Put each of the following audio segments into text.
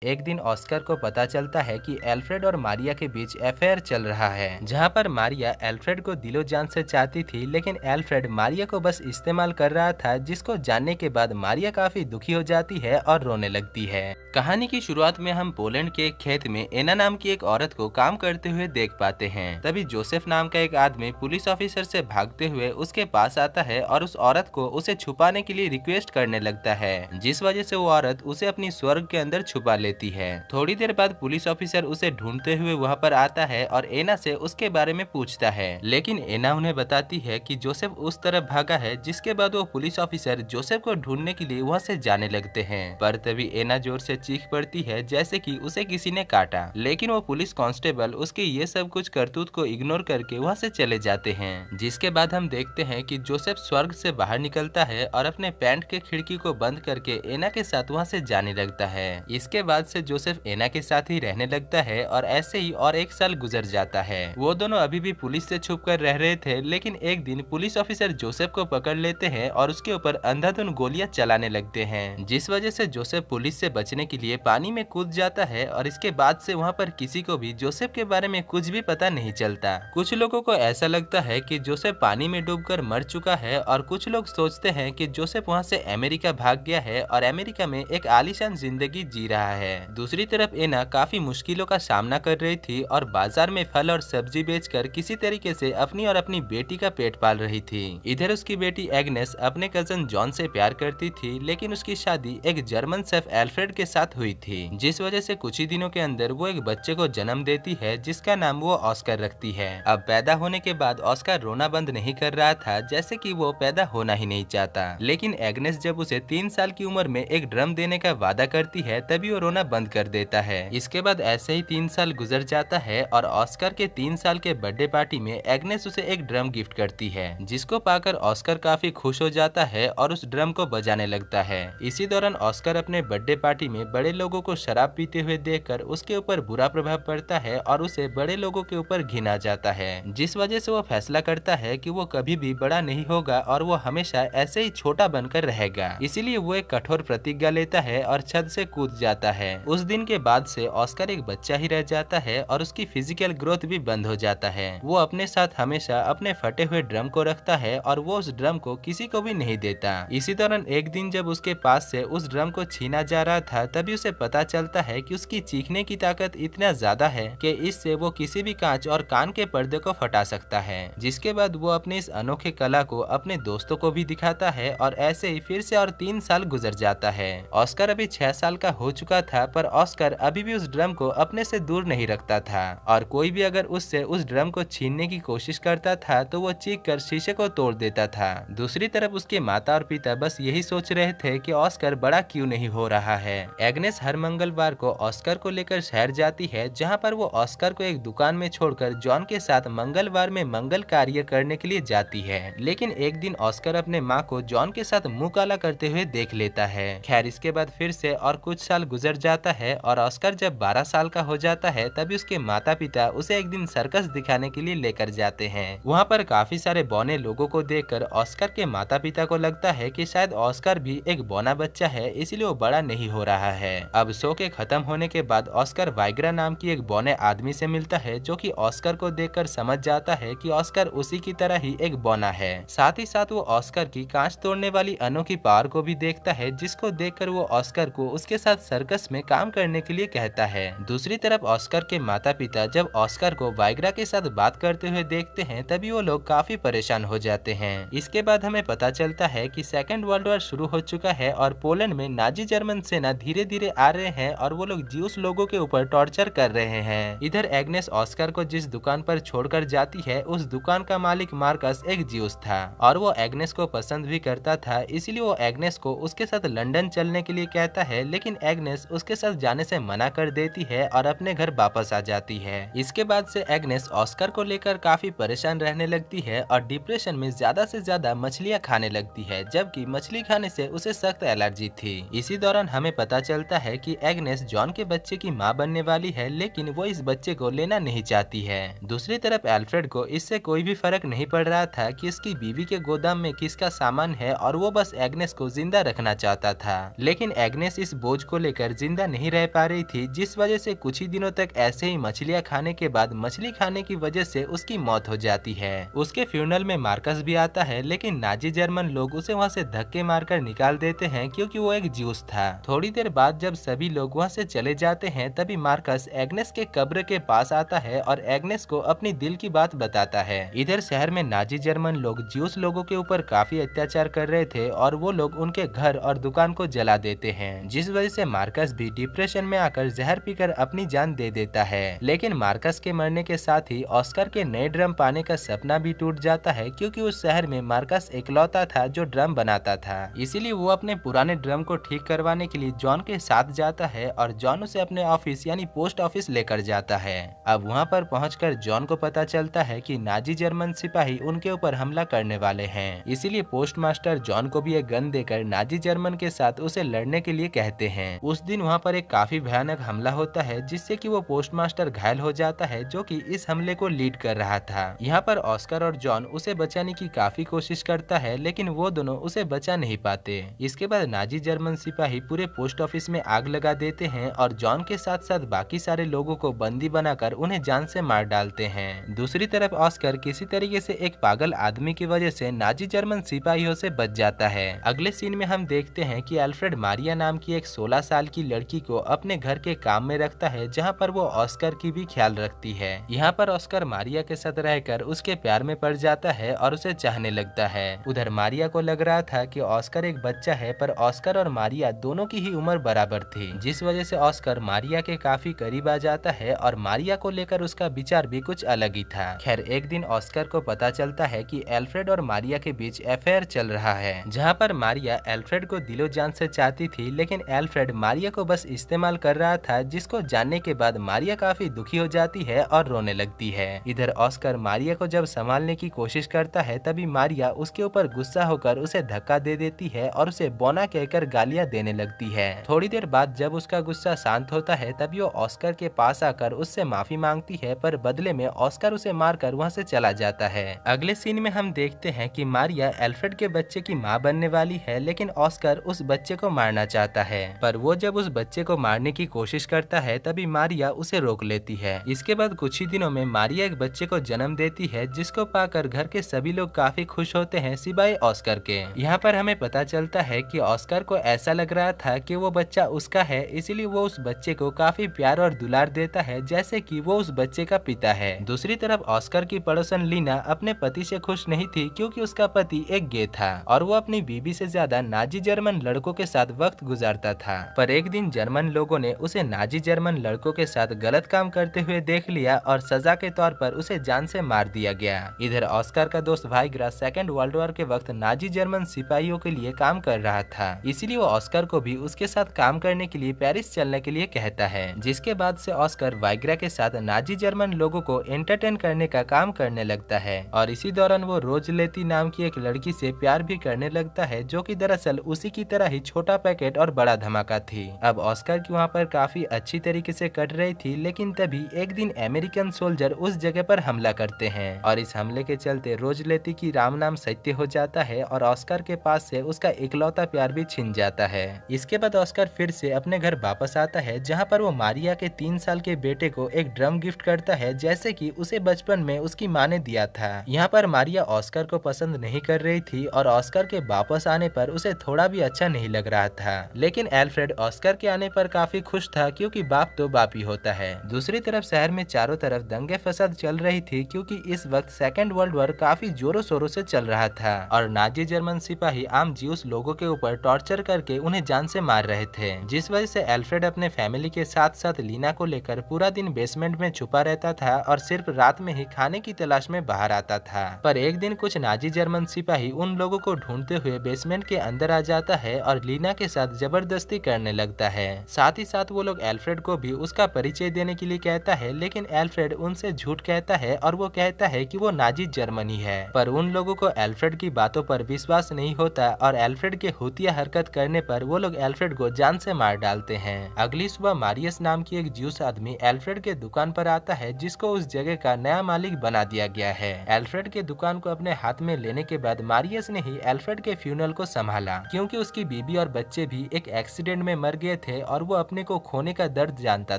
एक दिन ऑस्कर को पता चलता है कि एल्फ्रेड और मारिया के बीच अफेयर चल रहा है, जहां पर मारिया एल्फ्रेड को दिलो जान से चाहती थी, लेकिन एल्फ्रेड मारिया को बस इस्तेमाल कर रहा था, जिसको जानने के बाद मारिया काफी दुखी हो जाती है और रोने लगती है। कहानी की शुरुआत में हम पोलैंड के एक खेत में एना नाम की एक औरत को काम करते हुए देख पाते हैं। तभी जोसेफ नाम का एक आदमी पुलिस ऑफिसर से भागते हुए उसके पास आता है और उस औरत को उसे छुपाने के लिए रिक्वेस्ट करने लगता है, जिस वजह से वो औरत उसे अपनी स्वर्ग के अंदर छुपा लेती है। थोड़ी देर बाद पुलिस ऑफिसर उसे ढूंढते हुए वहां पर आता है और एना से उसके बारे में पूछता है, लेकिन एना उन्हें बताती है कि जोसेफ उस तरफ भागा है, जिसके बाद वो पुलिस ऑफिसर जोसेफ को ढूंढने के लिए वहां से जाने लगते हैं। पर तभी एना जोर से चीख पड़ती है जैसे कि उसे किसी ने काटा, लेकिन वो पुलिस कांस्टेबल उसके ये सब कुछ करतूत को इग्नोर करके वहां से चले जाते हैं। जिसके बाद हम देखते हैं कि जोसेफ स्वर्ग से बाहर निकलता है और अपने पैंट के खिड़की को बंद करके एना के साथ वहां से जाने लगता है। इसके बाद से जोसेफ एना के साथ ही रहने लगता है और ऐसे ही और एक साल गुजर जाता है। वो दोनों अभी भी पुलिस से छुप कर रह रहे थे, लेकिन एक दिन पुलिस ऑफिसर जोसेफ को पकड़ लेते हैं और उसके ऊपर अंधाधुंध गोलियां चलाने लगते हैं, जिस वजह से जोसेफ पुलिस से बचने के लिए पानी में कूद जाता है और इसके बाद से वहाँ पर किसी को भी जोसेफ के बारे में कुछ भी पता नहीं चलता। कुछ लोगों को ऐसा लगता है कि जोसेफ पानी में डूबकर मर चुका है और कुछ लोग सोचते हैं कि जोसेफ वहाँ से अमेरिका भाग गया है और अमेरिका में एक आलीशान जिंदगी जी रहा है। दूसरी तरफ एना काफी मुश्किलों का सामना कर रही थी और बाजार में फल और सब्जी बेचकर किसी तरीके से अपनी और अपनी बेटी का पेट पाल रही थी। इधर उसकी बेटी एग्नेस अपने कजन जॉन से प्यार करती थी, लेकिन उसकी शादी एक जर्मन शेफ एल्फ्रेड के साथ हुई थी, जिस वजह से कुछ ही दिनों के अंदर वो एक बच्चे को जन्म देती है, जिसका नाम वो ऑस्कर रखती है। अब पैदा होने के बाद ऑस्कर रोना बंद नहीं कर रहा था, जैसे कि वो पैदा होना ही नहीं चाहता, लेकिन एग्नेस जब उसे 3 साल की उम्र में एक ड्रम देने का वादा करती है, तभी वो रोना बंद कर देता है। इसके बाद ऐसे ही 3 साल गुजर जाता है और ऑस्कर के 3 साल के बर्थडे पार्टी में एग्नेस उसे एक ड्रम गिफ्ट करती है, जिसको पाकर ऑस्कर काफी खुश हो जाता है और उस ड्रम को बजाने लगता है। इसी दौरान ऑस्कर अपने बर्थडे पार्टी में बड़े लोगों को शराब पीते हुए देखकर उसके ऊपर बुरा प्रभाव पड़ता है और उसे बड़े लोगों के ऊपर घिन आ जाता है, जिस वजह से वो फैसला करता है कि वो कभी भी बड़ा नहीं होगा और वो हमेशा ऐसे ही छोटा बनकर रहेगा। इसीलिए वो एक कठोर प्रतिज्ञा लेता है और छत से कूद जाता है। उस दिन के बाद से ऑस्कर एक बच्चा ही रह जाता है और उसकी फिजिकल ग्रोथ भी बंद हो जाता है। वो अपने साथ हमेशा अपने फटे हुए ड्रम को रखता है और वो उस ड्रम को किसी को भी नहीं देता। इसी दौरान एक दिन जब उसके पास से उस ड्रम को छीना जा रहा था, तभी उसे पता चलता है कि उसकी चीखने की ताकत इतना ज्यादा है कि इससे वो किसी भी कांच और कान के पर्दे को फटा सकता है। जिसके बाद वो अपने इस अनोखे कला को अपने दोस्तों को भी दिखाता है और ऐसे ही फिर से और 3 साल गुजर जाता है। ऑस्कर अभी 6 साल का हो चुका था, पर ऑस्कर अभी भी उस ड्रम को अपने से दूर नहीं रखता था और कोई भी अगर उससे उस ड्रम को छीनने की कोशिश करता था तो वो चीख कर शीशे को तोड़ देता था। दूसरी तरफ उसके माता और पिता बस यही सोच रहे थे कि ऑस्कर बड़ा क्यों नहीं हो रहा है। एग्नेस हर मंगलवार को ऑस्कर को लेकर शहर जाती है, जहां पर वो ऑस्कर को एक दुकान में छोड़कर जॉन के साथ मंगलवार में मंगल कार्य करने के लिए जाती है। लेकिन एक दिन ऑस्कर अपने माँ को जॉन के साथ मुंह काला करते हुए देख लेता है। खैर, इसके बाद फिर से और कुछ साल गुजर जाता है और ऑस्कर जब 12 साल का हो जाता है, तभी उसके माता पिता उसे एक दिन सर्कस दिखाने के लिए लेकर जाते हैं। वहाँ पर काफी सारे बौने लोगों को देखकर ऑस्कर के माता पिता को लगता है कि शायद ऑस्कर भी एक बौना बच्चा है, इसलिए वो बड़ा नहीं हो रहा है। अब शो के खत्म होने के बाद ऑस्कर वाइग्रा नाम की एक बौने आदमी से मिलता है, जो कि ऑस्कर को देखकर समझ जाता है कि ऑस्कर उसी की तरह ही एक बौना है। साथ ही साथ वो ऑस्कर की कांच तोड़ने वाली अनोखी पावर को भी देखता है, जिसको देखकर वो ऑस्कर को उसके साथ सर्कस में काम करने के लिए कहता है। दूसरी तरफ ऑस्कर के माता पिता जब ऑस्कर को वाइग्रा के साथ बात करते हुए देखते हैं, तभी वो लोग काफी परेशान हो जाते हैं। इसके बाद हमें पता चलता है कि सेकेंड वर्ल्ड वॉर शुरू हो चुका है और पोलैंड में नाजी जर्मन सेना धीरे धीरे आ रहे हैं और वो लोग ज्यूस लोगों के ऊपर टॉर्चर कर रहे हैं। इधर एग्नेस ऑस्कर को जिस दुकान पर छोड़कर जाती है, उस दुकान का मालिक मार्कस एक ज्यूस था और वो एग्नेस को पसंद भी करता था, इसलिए वो एग्नेस को उसके साथ लंदन चलने के लिए कहता है, लेकिन एग्नेस उसके साथ जाने से मना कर देती है और अपने घर वापस आ जाती है। इसके बाद से एग्नेस ऑस्कर को लेकर काफी परेशान रहने लगती है और डिप्रेशन में ज्यादा से ज्यादा मछलियां खाने लगती है, जबकि मछली खाने से उसे सख्त एलर्जी थी। इसी दौरान हमें पता चलता है कि एग्नेस जॉन के बच्चे की मां बनने वाली है, लेकिन वो इस बच्चे को लेना नहीं चाहती है। दूसरी तरफ एल्फ्रेड को इससे कोई भी फर्क नहीं पड़ रहा था कि इसकी बीवी के गोदाम में किसका सामान है और वो बस एग्नेस को जिंदा रखना चाहता था। लेकिन एग्नेस इस बोझ को लेकर जिंदा नहीं रह पा रही थी, जिस वजह से कुछ ही दिनों तक ऐसे ही मछलियां खाने के बाद मछली खाने की वजह से उसकी मौत हो जाती है। उसके फ्यूनरल में मार्कस भी आता है, लेकिन नाजी जर्मन लोग उसे वहां से धक्के मारकर निकाल देते हैं क्योंकि वो एक ज्यूस था। थोड़ी देर बाद जब सभी लोग वहां से चले जाते हैं, तभी मार्कस एग्नेस के कब्र के पास आता है और एग्नेस को अपनी दिल की बात बताता है। इधर शहर में नाजी जर्मन लोग ज्यूस लोगों के ऊपर काफी अत्याचार कर रहे थे और वो लोग उनके घर और दुकान को जला देते हैं, जिस वजह से मार्कस भी डिप्रेशन में आकर जहर पीकर अपनी जान दे देता है। लेकिन मार्कस के मरने के साथ ही ऑस्कर के नए ड्रम पाने का सपना भी टूट जाता है, क्योंकि उस शहर में मार्कस इकलौता था जो ड्रम बनाता था। इसीलिए वो अपने पुराने ड्रम को ठीक करवाने के लिए जॉन के साथ जाता है और जॉन उसे अपने ऑफिस यानी पोस्ट ऑफिस लेकर जाता है। अब वहाँ पर पहुंचकर जॉन को पता चलता है कि नाजी जर्मन सिपाही उनके ऊपर हमला करने वाले हैं। इसीलिए पोस्ट मास्टर जॉन को भी एक गन देकर नाजी जर्मन के साथ उसे लड़ने के लिए कहते हैं। उस दिन वहाँ पर एक काफी भयानक हमला होता है, जिससे कि वो पोस्ट मास्टर घायल हो जाता है जो कि इस हमले को लीड कर रहा था। यहाँ पर ऑस्कर और जॉन उसे बचाने की काफी कोशिश करता है, लेकिन वो दोनों उसे बचा नहीं पाते। इसके बाद नाजी जर्मन सिपाही पूरे पोस्ट ऑफिस में आग लगा देते हैं और जॉन के साथ साथ बाकी सारे लोगों को बंदी बनाकर उन्हें जान से मार डालते हैं। दूसरी तरफ ऑस्कर किसी तरीके से एक पागल आदमी की वजह से नाजी जर्मन सिपाहियों से बच जाता है। अगले सीन में हम देखते हैं कि अल्फ्रेड मारिया नाम की एक 16 साल की लड़की को अपने घर के काम में रखता है, जहाँ पर वो ऑस्कर की भी ख्याल रखती है। यहाँ पर ऑस्कर मारिया के साथ रहकर उसके प्यार में पड़ जाता है और उसे चाहने लगता है। उधर मारिया को लग रहा था कि ऑस्कर एक बच्चा है, पर ऑस्कर और मारिया दोनों की ही उम्र बराबर थी, जिस वजह से ऑस्कर मारिया के काफी करीब आ जाता है और मारिया को लेकर उसका विचार भी कुछ अलग ही था। खैर एक दिन ऑस्कर को पता चलता है कि एल्फ्रेड और मारिया के बीच अफेयर चल रहा है, जहाँ पर मारिया एल्फ्रेड को दिलो जान से चाहती थी, लेकिन एल्फ्रेड मारिया को बस इस्तेमाल कर रहा था, जिसको जानने के बाद मारिया काफी दुखी हो जाती है और रोने लगती है। इधर ऑस्कर मारिया को जब संभालने की कोशिश करता है, तभी मारिया उसके ऊपर गुस्सा होकर उसे धक्का दे देती है और उसे बोना कहकर गालियां देने लगती है। थोड़ी देर बाद जब उसका गुस्सा शांत होता है, तभी वो ऑस्कर के पास आकर उससे माफी मांगती है, पर बदले में ऑस्कर उसे मारकर वहां से चला जाता है। अगले सीन में हम देखते हैं कि मारिया एल्फ्रेड के बच्चे की माँ बनने वाली है, लेकिन ऑस्कर उस बच्चे को मारना चाहता है। पर वो जब उस बच्चे को मारने की कोशिश करता है, तभी मारिया उसे रोक लेती है। इसके बाद कुछ ही दिनों में मारिया एक बच्चे को जन्म देती है, जिसको पाकर घर के सभी लोग काफी खुश होते हैं सिवाय ऑस्कर के। यहाँ पर हमें पता चलता है कि ऑस्कर को ऐसा लग रहा था कि वो बच्चा उसका है, इसीलिए वो उस बच्चे को काफी प्यार और दुलार देता है, जैसे कि वो उस बच्चे का पिता है। दूसरी तरफ ऑस्कर की पड़ोसन लीना अपने पति से खुश नहीं थी, क्योंकि उसका पति एक गे था और वो अपनी बीवी से ज्यादा नाजी जर्मन लड़कों के साथ वक्त गुजारता था। पर एक दिन जर्मन लोगों ने उसे नाजी जर्मन लड़कों के साथ गलत काम करते हुए देख लिया और सजा के तौर पर उसे जान से मार दिया गया। इधर ऑस्कर का दोस्त वाइग्रा सेकेंड वर्ल्ड वॉर के वक्त नाजी जर्मन सिपाहियों के लिए काम कर रहा था, इसीलिए वो ऑस्कर को भी उसके साथ काम करने के लिए पेरिस चलने के लिए कहता है, जिसके बाद से ऑस्कर वाइग्रा के साथ नाजी जर्मन लोगों को एंटरटेन करने का काम करने लगता है और इसी दौरान वो रोजलेती नाम की एक लड़की से प्यार भी करने लगता है, जो कि दरअसल उसी की तरह ही छोटा पैकेट और बड़ा धमाका थी। अब ऑस्कर की वहाँ पर काफी अच्छी तरीके से कट रही थी, लेकिन तभी एक दिन अमेरिकन सोल्जर उस जगह पर हमला करते हैं और इस हमले के चलते रोजलेती की राम नाम सत्य हो जाता है और ऑस्कर के पास से उसका इकलौता प्यार भी छिन जाता है। इसके बाद ऑस्कर फिर से अपने घर वापस आता है, जहाँ पर वो मारिया के 3 साल के बेटे को एक ड्रम गिफ्ट करता है, जैसे कि उसे बचपन में उसकी माँ ने दिया था। यहाँ पर मारिया ऑस्कर को पसंद नहीं कर रही थी और ऑस्कर के वापस आने पर उसे थोड़ा भी अच्छा नहीं लग रहा था, लेकिन एल्फ्रेड ऑस्कर के आने पर काफी खुश था, क्योंकि बाप तो बाप ही होता है। दूसरी तरफ शहर में चारों तरफ दंगे फसाद चल रही थी, क्योंकि इस वक्त सेकेंड वर्ल्ड वॉर काफी जोरों शोरों से चल रहा था और नाजी जर्मन सिपाही आम ज्यूस लोगों के ऊपर टॉर्चर करके उन्हें जान से मार रहे थे, जिस वजह से एल्फ्रेड अपने फैमिली के साथ साथ लीना को लेकर पूरा दिन बेसमेंट में छुपा रहता था और सिर्फ रात में ही खाने की तलाश में बाहर आता था। पर एक दिन कुछ नाजी जर्मन सिपाही उन लोगों को ढूंढते हुए बेसमेंट के अंदर आ जाता है और लीना के साथ जबरदस्ती करने लगता है। साथ ही साथ वो लोग एल्फ्रेड को भी उसका परिचय देने के लिए कहता है, लेकिन एल्फ्रेड उनसे झूठ कहता है और वो कहता है कि वो नाजी जर्मनी है। पर उन लोगों को एल्फ्रेड की बातों पर विश्वास नहीं होता और एल्फ्रेड के हुतिया हरकत करने पर वो लोग एल्फ्रेड को जान से मार डालते हैं। अगली सुबह मारियस नाम की एक ज्यूस आदमी एल्फ्रेड के दुकान पर आता है, जिसको उस जगह का नया मालिक बना दिया गया है। एल्फ्रेड के दुकान को अपने हाथ में लेने के बाद मारियस ने ही एल्फ्रेड के फ्यूनरल को संभाला, क्योंकि उसकी बीबी और बच्चे भी एक एक्सीडेंट में मर गए थे और वो अपने को खोने का दर्द जानता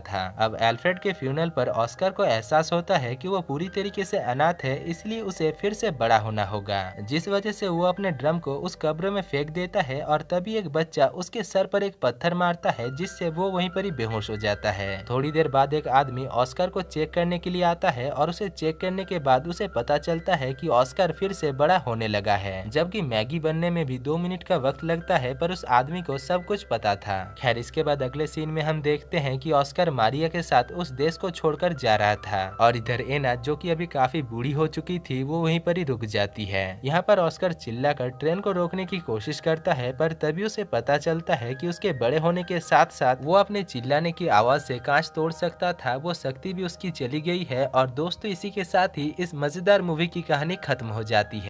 था। अब एल्फ्रेड के फ्यूनरल पर ऑस्कर को एहसास होता है कि वो पूरी तरीके से अनाथ है, इसलिए उसे फिर से बड़ा होना होगा, जिस वजह से वो अपने ड्रम को उस कब्र में फेंक देता है और तभी एक बच्चा उसके सर पर एक पत्थर मारता है, जिससे वो वहीं पर ही बेहोश हो जाता है। थोड़ी देर बाद एक आदमी ऑस्कर को चेक करने के लिए आता है और उसे चेक करने के बाद उसे पता चलता है कि ऑस्कर फिर से बड़ा होने लगा है, जबकि मैगी बनने में भी 2 मिनट का वक्त लगता है, पर उस आदमी को सब कुछ पता था। खैर, इसके बाद अगले सीन में हम देखते हैं कि ऑस्कर मारिया के साथ उस देश को छोड़कर जा रहा था और इधर एना, जो कि अभी काफी बूढ़ी हो चुकी थी, वो वहीं पर ही रुक जाती है। यहाँ पर ऑस्कर चिल्लाकर ट्रेन को रोकने की कोशिश करता है, पर तभी उसे पता चलता है कि उसके बड़े होने के साथ साथ वो अपने चिल्लाने की आवाज से कांच तोड़ सकता था, वो शक्ति भी उसकी चली गई है। और दोस्तों, इसी के साथ ही इस मजेदार मूवी की कहानी खत्म हो जाती है।